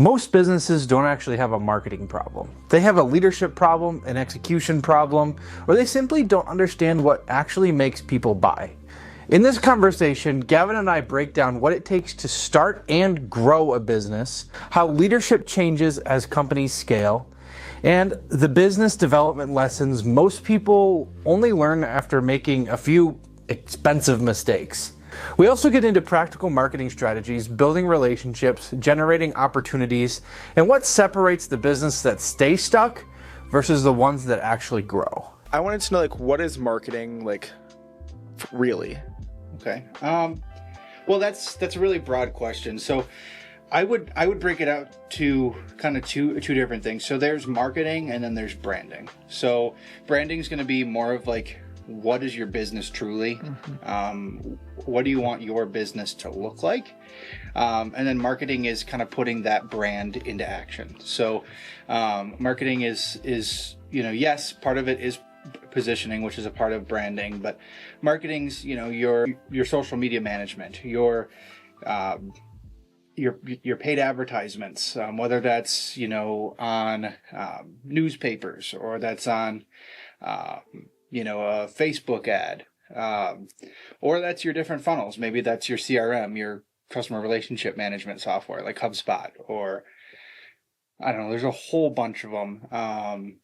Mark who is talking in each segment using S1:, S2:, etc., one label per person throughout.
S1: Most businesses don't actually have a marketing problem. They have a leadership problem, an execution problem, or they simply don't understand what actually makes people buy. In this conversation, Gavin and I break down what it takes to start and grow a business, how leadership changes as companies scale, and the business development lessons most people only learn after making a few expensive mistakes. We also get into practical marketing strategies, building relationships, generating opportunities, and what separates the business that stays stuck versus the ones that actually grow.
S2: I wanted to know, what is marketing, really?
S3: Okay. Well, that's a really broad question. So I would break it out to kind of two different things. So there's marketing and then there's branding. So branding is going to be more of what is your business truly? Mm-hmm. What do you want your business to look like? And then marketing is kind of putting that brand into action. So marketing is yes, part of it is positioning, which is a part of branding, but marketing's your social media management, your paid advertisements, whether that's on newspapers or that's on a Facebook ad, or that's your different funnels. Maybe that's your CRM, your customer relationship management software like HubSpot, or I don't know, there's a whole bunch of them.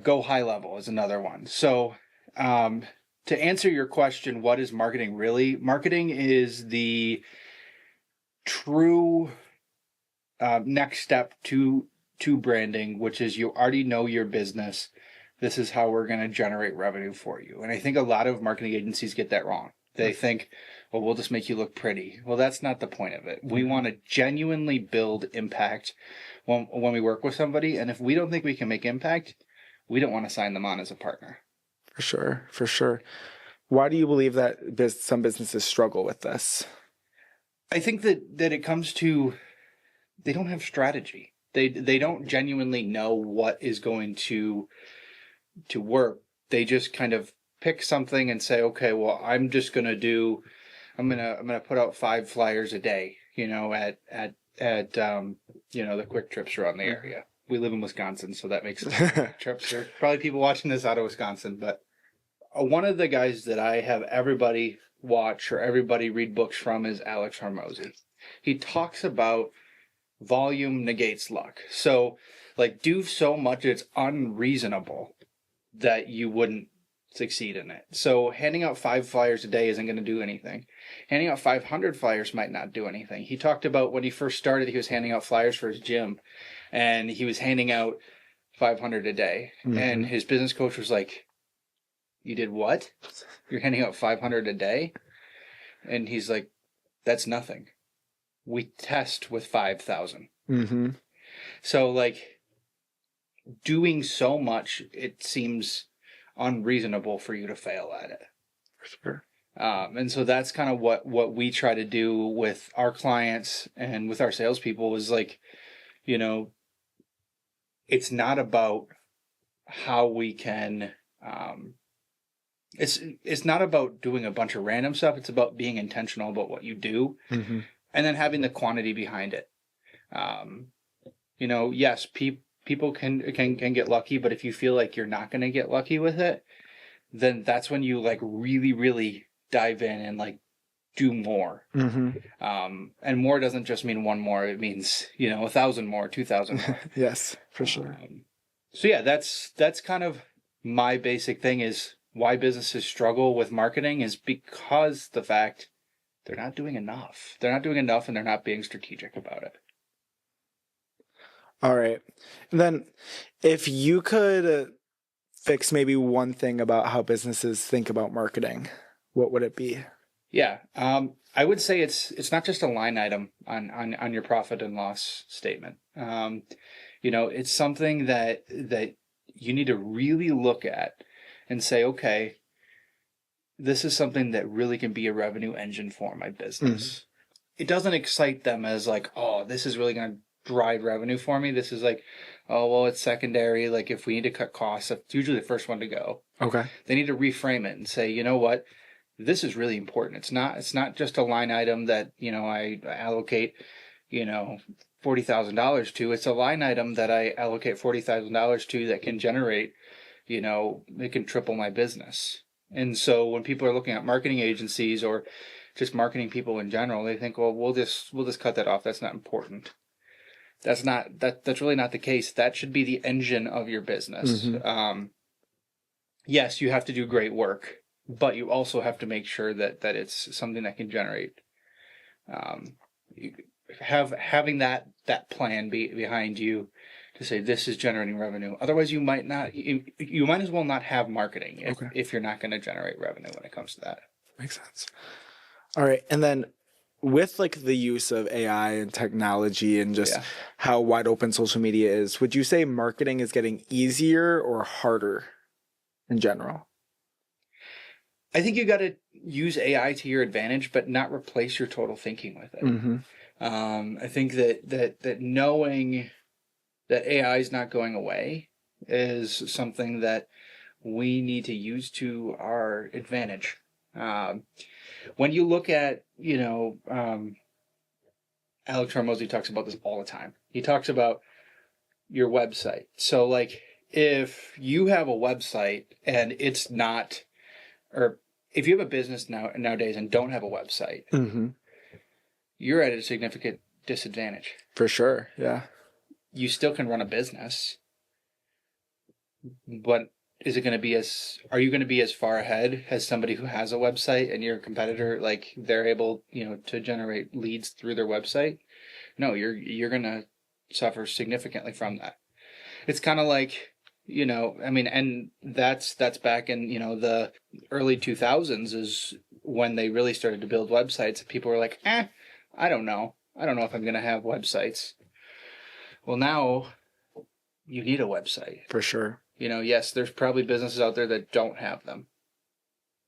S3: Go High Level is another one. So to answer your question, what is marketing really? Marketing is the true next step to branding, which is you already know your business. This is how we're going to generate revenue for you. And I think a lot of marketing agencies get that wrong. They think, well, we'll just make you look pretty. Well, that's not the point of it. We want to genuinely build impact when we work with somebody. And if we don't think we can make impact, we don't want to sign them on as a partner.
S2: For sure. Why do you believe that some businesses struggle with this?
S3: I think that it comes to, they don't have strategy. They don't genuinely know what is going to work. They just kind of pick something and say, okay, well, I'm gonna put out 5 flyers a day, at the Quick Trips around the area. We live in Wisconsin, so that makes Quick Trips. There are probably people watching this out of Wisconsin, but one of the guys that I have everybody watch or everybody read books from is Alex Hormozi. He talks about volume negates luck. So do so much it's unreasonable that you wouldn't succeed in it. So handing out 5 flyers a day isn't going to do anything. Handing out 500 flyers might not do anything. He talked about when he first started, he was handing out flyers for his gym, and he was handing out 500 a day. Mm-hmm. And his business coach was like, you did what? You're handing out 500 a day? And he's like, that's nothing. We test with 5,000.
S2: Mm-hmm.
S3: So doing so much, it seems unreasonable for you to fail at it.
S2: For sure.
S3: And so that's kind of what we try to do with our clients and with our salespeople is it's not about how we can, it's not about doing a bunch of random stuff. It's about being intentional about what you do, mm-hmm. and then having the quantity behind it. Yes, people can get lucky, but if you feel like you're not going to get lucky with it, then that's when you really, really dive in and do more. Mm-hmm. And more doesn't just mean one more. It means, 1,000 more, 2,000 more.
S2: Yes, for sure.
S3: So yeah, that's kind of my basic thing is why businesses struggle with marketing is because the fact they're not doing enough. They're not doing enough and they're not being strategic about it.
S2: All right. And then if you could fix maybe one thing about how businesses think about marketing, what would it be?
S3: Yeah. I would say it's not just a line item on your profit and loss statement. It's something that you need to really look at and say, okay, this is something that really can be a revenue engine for my business. Mm-hmm. It doesn't excite them as oh, this is really going to drive revenue for me. This is oh, well, it's secondary. If we need to cut costs, it's usually the first one to go.
S2: Okay.
S3: They need to reframe it and say, you know what? This is really important. It's not just a line item that, I allocate, $40,000 to. It's a line item that I allocate $40,000 to that can generate, it can triple my business. And so when people are looking at marketing agencies or just marketing people in general, they think, well, we'll just cut that off. That's not important. That's really not the case. That should be the engine of your business. Yes, you have to do great work, but you also have to make sure that it's something that can generate. Having that plan behind you to say this is generating revenue. Otherwise, you might as well not have marketing if you're not going to generate revenue when it comes to that.
S2: Makes sense. All right, and then with like the use of AI and technology and just how wide open social media is, would you say marketing is getting easier or harder in general?
S3: I think you got to use AI to your advantage, but not replace your total thinking with it. I think that knowing that AI is not going away is something that we need to use to our advantage. When you look at, Alex Hormozi talks about this all the time. He talks about your website. So like if you have a website and it's not, or if you have a business nowadays and don't have a website, you're at a significant disadvantage.
S2: For sure. Yeah.
S3: You still can run a business, but are you going to be as far ahead as somebody who has a website and your competitor, like they're able, to generate leads through their website? No, you're going to suffer significantly from that. It's kind of like, and that's back in, the early 2000s is when they really started to build websites. People were like, I don't know if I'm going to have websites. Well, now you need a website.
S2: For sure.
S3: Yes, there's probably businesses out there that don't have them,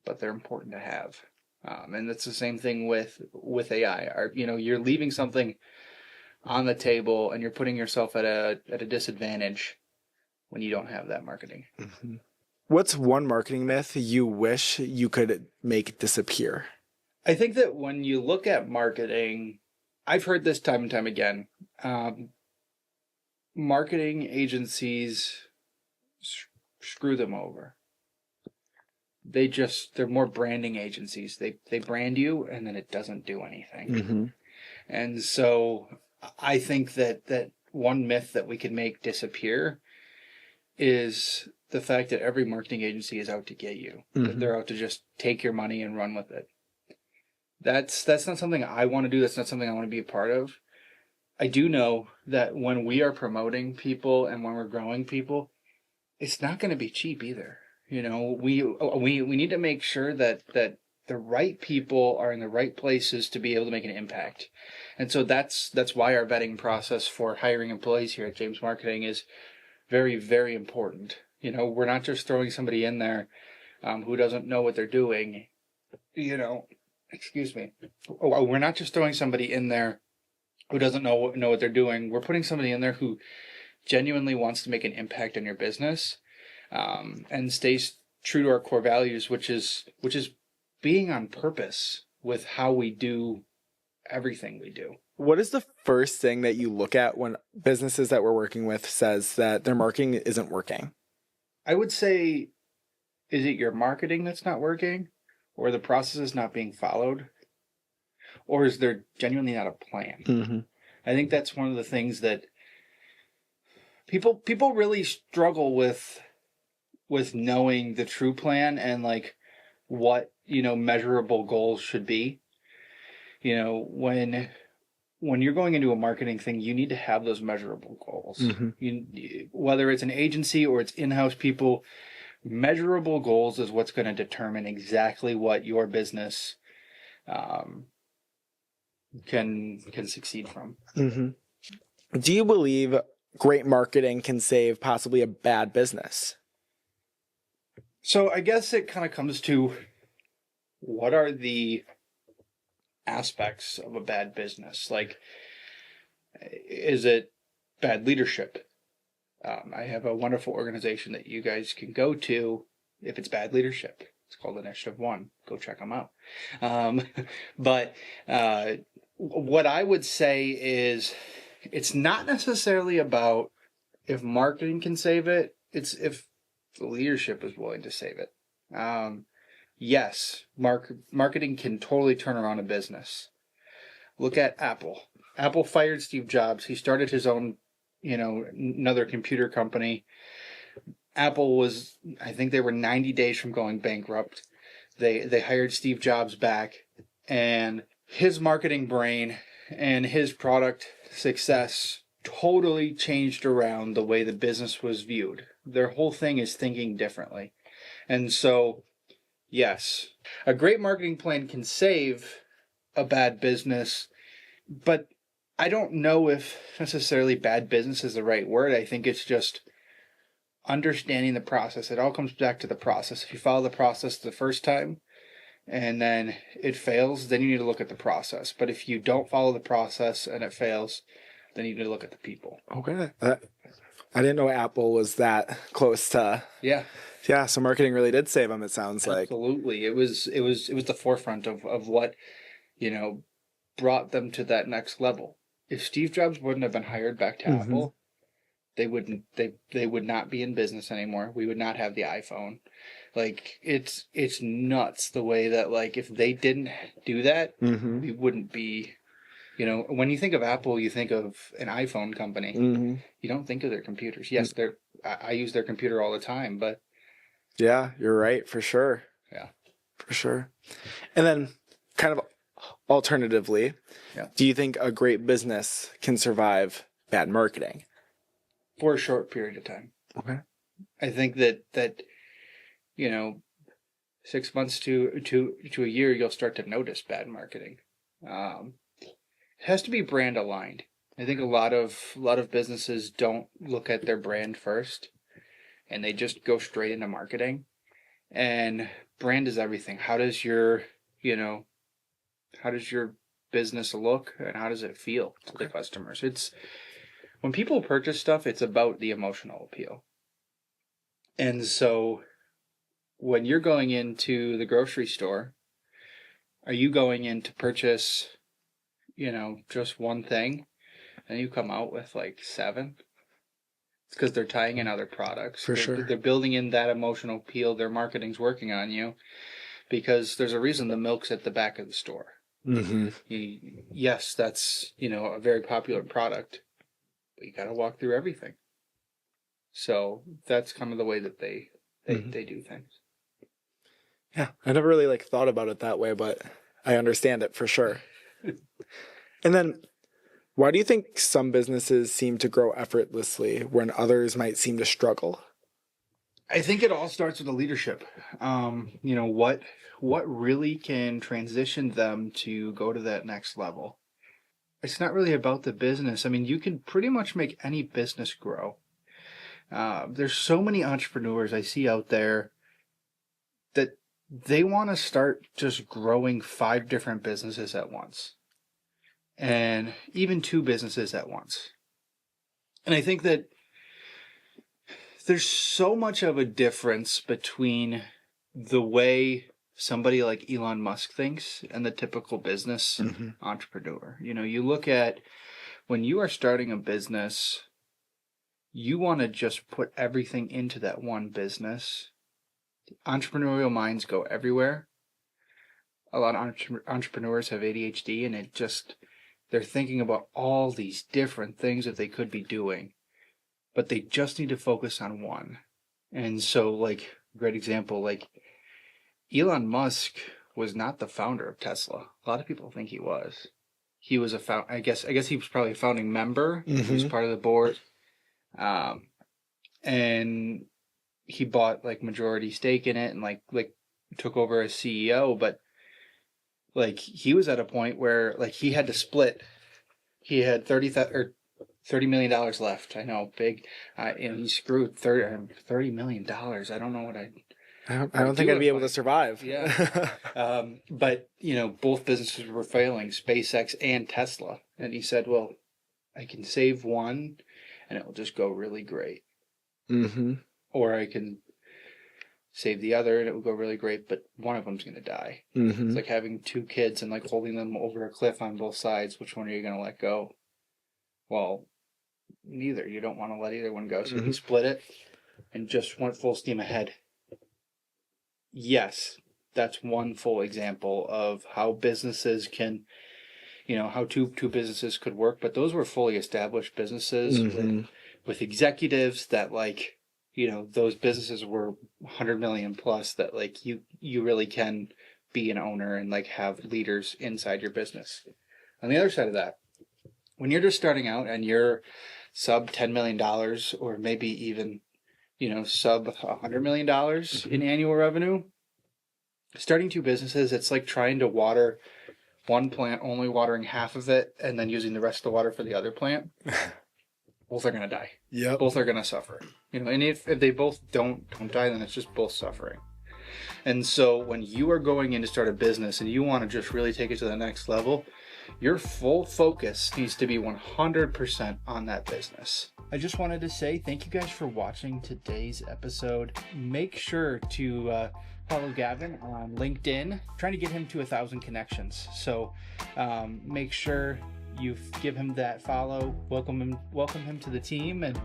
S3: but they're important to have. And it's the same thing with AI. You're leaving something on the table and you're putting yourself at a disadvantage when you don't have that marketing.
S2: What's one marketing myth you wish you could make disappear?
S3: I think that when you look at marketing, I've heard this time and time again. Marketing agencies screw them over. They're more branding agencies. They brand you and then it doesn't do anything. And so I think that one myth that we can make disappear is the fact that every marketing agency is out to get you. They're out to just take your money and run with it. That's not something I want to do. That's not something I want to be a part of. I do know that when we are promoting people and when we're growing people, it's not going to be cheap either. We need to make sure that the right people are in the right places to be able to make an impact. And so that's why our vetting process for hiring employees here at James Marketing is very, very important. We're not just throwing somebody in there who doesn't know what they're doing. Excuse me. We're not just throwing somebody in there who doesn't know what they're doing. We're putting somebody in there who genuinely wants to make an impact on your business, and stays true to our core values, which is being on purpose with how we do everything we do.
S2: What is the first thing that you look at when businesses that we're working with says that their marketing isn't working?
S3: I would say, is it your marketing that's not working, or the process is not being followed, or is there genuinely not a plan? I think that's one of the things that people really struggle with knowing the true plan and like what measurable goals should be. When you're going into a marketing thing, you need to have those measurable goals. Whether it's an agency or it's in-house people, measurable goals is what's going to determine exactly what your business can succeed from.
S2: Do you believe great marketing can save possibly a bad business?
S3: So I guess it kind of comes to what are the aspects of a bad business? Like, is it bad leadership? I have a wonderful organization that you guys can go to if it's bad leadership. It's called Initiative One. Go check them out. But what I would say is it's not necessarily about if marketing can save it. It's if the leadership is willing to save it. Yes, marketing can totally turn around a business. Look at Apple. Apple fired Steve Jobs. He started his own, another computer company. Apple was, I think they were 90 days from going bankrupt. They hired Steve Jobs back, and his marketing brain and his product success totally changed around the way the business was viewed. Their whole thing is thinking differently. And so, yes, a great marketing plan can save a bad business, but I don't know if necessarily bad business is the right word. I think it's just understanding the process. It all comes back to the process. If you follow the process the first time and then it fails, then you need to look at the process. But if you don't follow the process and it fails, then you need to look at the people.
S2: Okay. I didn't know Apple was that close to.
S3: Yeah.
S2: Yeah, so marketing really did save them, it sounds like.
S3: Absolutely. It was the forefront of what, brought them to that next level. If Steve Jobs wouldn't have been hired back to Apple, they would not be in business anymore. We would not have the iPhone. Like, it's nuts the way that, like, if they didn't do that, we wouldn't be, when you think of Apple, you think of an iPhone company. You don't think of their computers. Yes, I use their computer all the time, but
S2: yeah, you're right, for sure.
S3: Yeah.
S2: For sure. And then kind of alternatively, do you think a great business can survive bad marketing?
S3: For a short period of time.
S2: Okay.
S3: I think that 6 months to a year, you'll start to notice bad marketing. It has to be brand aligned. I think a lot of businesses don't look at their brand first, and they just go straight into marketing. And brand is everything. How does your business look, and how does it feel to the customers? It's when people purchase stuff, it's about the emotional appeal. And so when you're going into the grocery store, are you going in to purchase, just one thing, and you come out with like 7? It's because they're tying in other products.
S2: For sure.
S3: They're building in that emotional appeal. Their marketing's working on you, because there's a reason the milk's at the back of the store. Yes, that's, a very popular product, but you got to walk through everything. So that's kind of the way that they do things.
S2: Yeah, I never really thought about it that way, but I understand it for sure. And then, why do you think some businesses seem to grow effortlessly when others might seem to struggle?
S3: I think it all starts with the leadership. What really can transition them to go to that next level? It's not really about the business. I mean, you can pretty much make any business grow. There's so many entrepreneurs I see out there that they want to start just growing 5 different businesses at once, and even 2 businesses at once. And I think that there's so much of a difference between the way somebody like Elon Musk thinks and the typical business entrepreneur. You look at when you are starting a business, you want to just put everything into that one business. Entrepreneurial minds go everywhere. A lot of entrepreneurs have ADHD, and they're thinking about all these different things that they could be doing, but they just need to focus on one. And so, great example, Elon Musk was not the founder of Tesla. A lot of people think he was. He was I guess he was probably a founding member. He was part of the board. And he bought majority stake in it and took over as CEO, but he was at a point where he had to split. He had $30 million left. I know, big. He screwed $30 million. I don't know what
S2: I don't think I'd be able to survive.
S3: Yeah. But, both businesses were failing, SpaceX and Tesla. And he said, well, I can save one and it will just go really great. Or I can save the other and it will go really great, but one of them's going to die. It's like having 2 kids and holding them over a cliff on both sides. Which one are you going to let go? Well, neither. You don't want to let either one go. So if you split it and just went full steam ahead, yes, that's one full example of how businesses can, how two businesses could work. But those were fully established businesses with executives that those businesses were 100 million plus, that you really can be an owner and have leaders inside your business. On the other side of that, when you're just starting out and you're sub $10 million or maybe even, sub $100 million in annual revenue, starting two businesses, it's like trying to water one plant, only watering half of it and then using the rest of the water for the other plant. Both are going to die.
S2: Yeah.
S3: Both are going to suffer. And if they both don't die, then it's just both suffering. And so when you are going in to start a business and you want to just really take it to the next level, your full focus needs to be 100% on that business. I just wanted to say thank you guys for watching today's episode. Make sure to follow Gavin on LinkedIn. I'm trying to get him to 1,000 connections. So make sure you give him that follow, welcome him to the team, and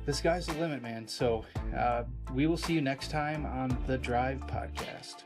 S3: the sky's the limit, man. So we will see you next time on the Drive Podcast.